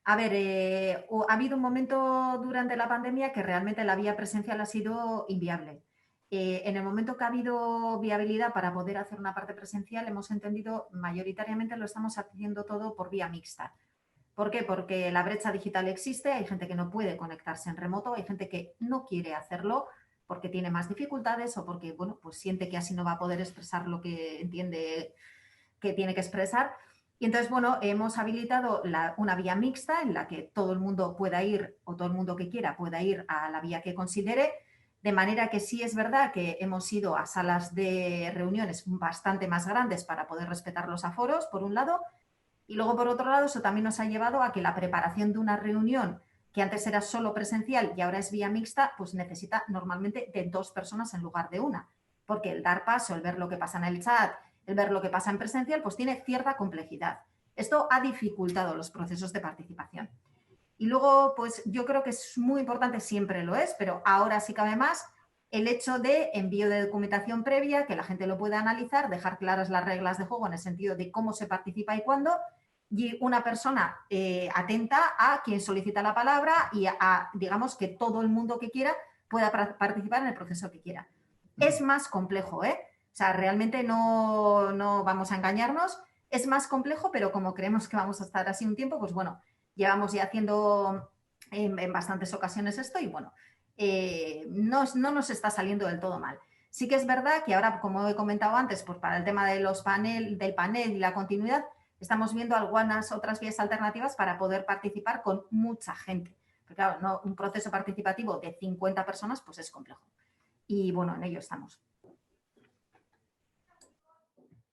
A ver, ha habido un momento durante la pandemia que realmente la vía presencial ha sido inviable. En el momento que ha habido viabilidad para poder hacer una parte presencial, hemos entendido mayoritariamente lo estamos haciendo todo por vía mixta. ¿Por qué? Porque la brecha digital existe, hay gente que no puede conectarse en remoto, hay gente que no quiere hacerlo porque tiene más dificultades o porque, bueno, pues siente que así no va a poder expresar lo que entiende que tiene que expresar. Y entonces, bueno, hemos habilitado una vía mixta en la que todo el mundo pueda ir o todo el mundo que quiera pueda ir a la vía que considere, de manera que sí es verdad que hemos ido a salas de reuniones bastante más grandes para poder respetar los aforos, por un lado, y luego, por otro lado, eso también nos ha llevado a que la preparación de una reunión que antes era solo presencial y ahora es vía mixta, pues necesita normalmente de 2 personas en lugar de una, porque el dar paso, el ver lo que pasa en el chat, el ver lo que pasa en presencial, pues tiene cierta complejidad. Esto ha dificultado los procesos de participación. Y luego, pues yo creo que es muy importante, siempre lo es, pero ahora sí cabe más, el hecho de envío de documentación previa, que la gente lo pueda analizar, dejar claras las reglas de juego en el sentido de cómo se participa y cuándo, y una persona atenta a quien solicita la palabra y a, digamos, que todo el mundo que quiera pueda participar en el proceso que quiera. Es más complejo, ¿eh? O sea, realmente no vamos a engañarnos, es más complejo, pero como creemos que vamos a estar así un tiempo, pues bueno, llevamos ya haciendo en bastantes ocasiones esto y bueno, no nos está saliendo del todo mal. Sí que es verdad que ahora, como he comentado antes, pues para el tema de del panel y la continuidad, estamos viendo algunas otras vías alternativas para poder participar con mucha gente. Porque claro, no, un proceso participativo de 50 personas pues es complejo. Y bueno, en ello estamos.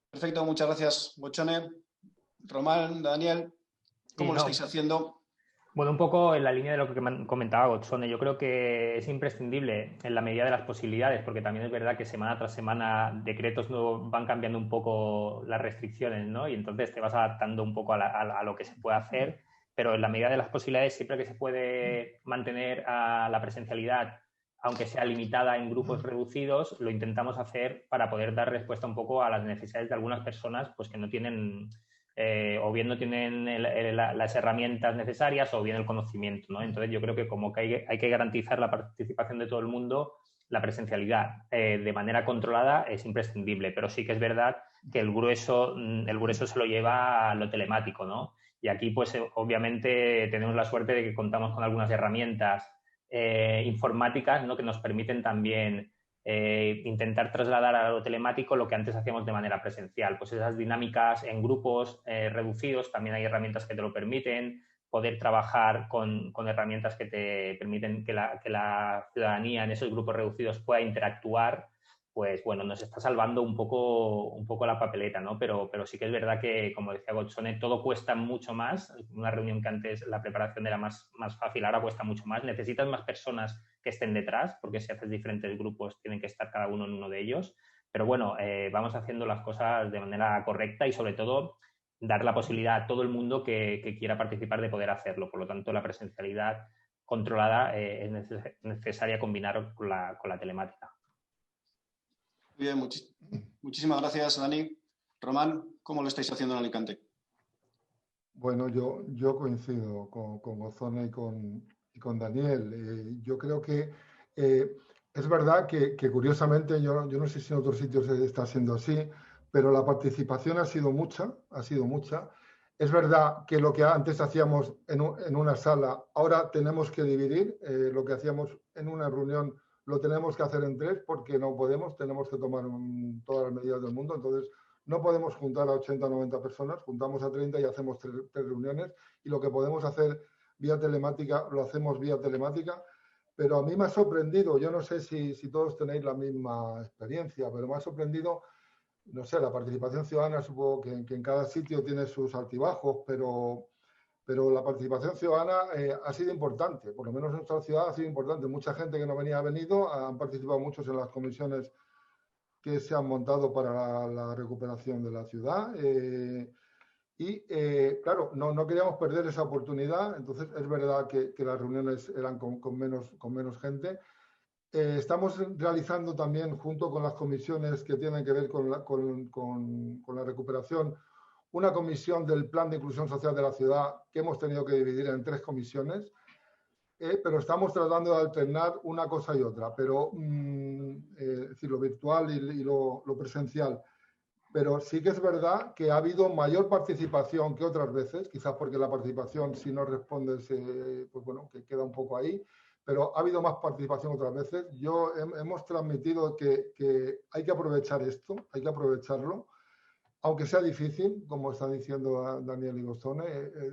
Perfecto, muchas gracias, Gotzone. Román, Daniel, ¿cómo lo estáis haciendo? Bueno, un poco en la línea de lo que comentaba Gotzone, yo creo que es imprescindible en la medida de las posibilidades, porque también es verdad que semana tras semana decretos nuevos van cambiando un poco las restricciones, ¿no? Y entonces te vas adaptando un poco a lo que se puede hacer, pero en la medida de las posibilidades, siempre que se puede mantener a la presencialidad, aunque sea limitada en grupos reducidos, lo intentamos hacer para poder dar respuesta un poco a las necesidades de algunas personas pues que no tienen... o bien no tienen las herramientas necesarias o bien el conocimiento, ¿no? Entonces yo creo que como que hay que garantizar la participación de todo el mundo, la presencialidad de manera controlada es imprescindible, pero sí que es verdad que el grueso se lo lleva a lo telemático, ¿no? Y aquí pues obviamente tenemos la suerte de que contamos con algunas herramientas informáticas, ¿no? Que nos permiten también intentar trasladar a lo telemático lo que antes hacíamos de manera presencial. Pues esas dinámicas en grupos reducidos, también hay herramientas que te lo permiten, poder trabajar con herramientas que te permiten que la ciudadanía en esos grupos reducidos pueda interactuar, pues bueno, nos está salvando un poco la papeleta, ¿no? Pero sí que es verdad que, como decía Gotzone, todo cuesta mucho más. Una reunión que antes la preparación era más fácil, ahora cuesta mucho más. Necesitas más personas que estén detrás, porque si haces diferentes grupos tienen que estar cada uno en uno de ellos. Pero bueno, vamos haciendo las cosas de manera correcta y sobre todo dar la posibilidad a todo el mundo que quiera participar de poder hacerlo. Por lo tanto, la presencialidad controlada es necesaria combinar con la telemática. Muy bien, muchísimas gracias, Dani. Román, ¿cómo lo estáis haciendo en Alicante? Bueno, yo coincido con Gotzone y con Daniel. Yo creo que es verdad que curiosamente, yo no sé si en otros sitios está siendo así, pero la participación ha sido mucha. Es verdad que lo que antes hacíamos en una sala, ahora tenemos que dividir. Lo que hacíamos en una reunión lo tenemos que hacer en 3 porque no podemos, tenemos que tomar todas las medidas del mundo. Entonces, no podemos juntar a 80 o 90 personas, juntamos a 30 y hacemos 3 reuniones. Y lo que podemos hacer vía telemática, lo hacemos vía telemática, pero a mí me ha sorprendido, yo no sé si todos tenéis la misma experiencia, pero me ha sorprendido, no sé, la participación ciudadana, supongo que en cada sitio tiene sus altibajos, pero la participación ciudadana ha sido importante, por lo menos en nuestra ciudad ha sido importante. Mucha gente que no venía ha venido, han participado muchos en las comisiones que se han montado para la recuperación de la ciudad. Claro, no queríamos perder esa oportunidad, entonces es verdad que las reuniones eran con menos gente. Estamos realizando también, junto con las comisiones que tienen que ver con la recuperación, una comisión del Plan de Inclusión Social de la ciudad que hemos tenido que dividir en 3 comisiones, pero estamos tratando de alternar una cosa y otra, pero es decir, lo virtual y lo presencial. Pero sí que es verdad que ha habido mayor participación que otras veces, quizás porque la participación, si no respondes, pues bueno, que queda un poco ahí, pero ha habido más participación otras veces. Hemos transmitido que hay que aprovechar esto, hay que aprovecharlo, aunque sea difícil, como está diciendo Daniel y Gostone,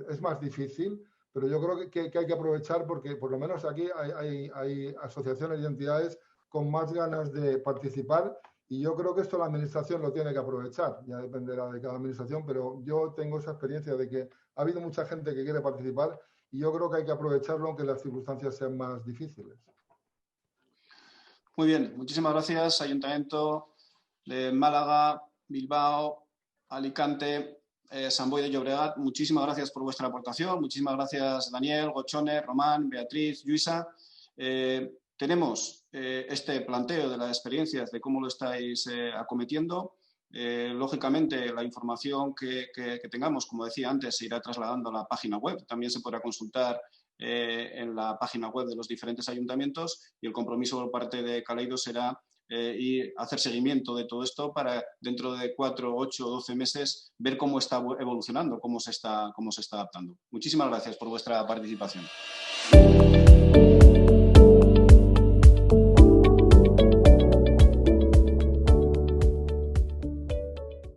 es más difícil, pero yo creo que hay que aprovechar porque por lo menos aquí hay asociaciones y entidades con más ganas de participar y yo creo que esto la administración lo tiene que aprovechar, ya dependerá de cada administración, pero yo tengo esa experiencia de que ha habido mucha gente que quiere participar y yo creo que hay que aprovecharlo aunque las circunstancias sean más difíciles. Muy bien, muchísimas gracias, Ayuntamiento de Málaga, Bilbao, Alicante, Sant Boi de Llobregat. Muchísimas gracias por vuestra aportación. Muchísimas gracias, Daniel, Gochone, Román, Beatriz, Lluïsa. Tenemos este planteo de las experiencias, de cómo lo estáis acometiendo. Lógicamente, la información que tengamos, como decía antes, se irá trasladando a la página web. También se podrá consultar en la página web de los diferentes ayuntamientos y el compromiso por parte de Kaleidos será y hacer seguimiento de todo esto para dentro de 4, 8 o 12 meses ver cómo está evolucionando, cómo se está adaptando. Muchísimas gracias por vuestra participación.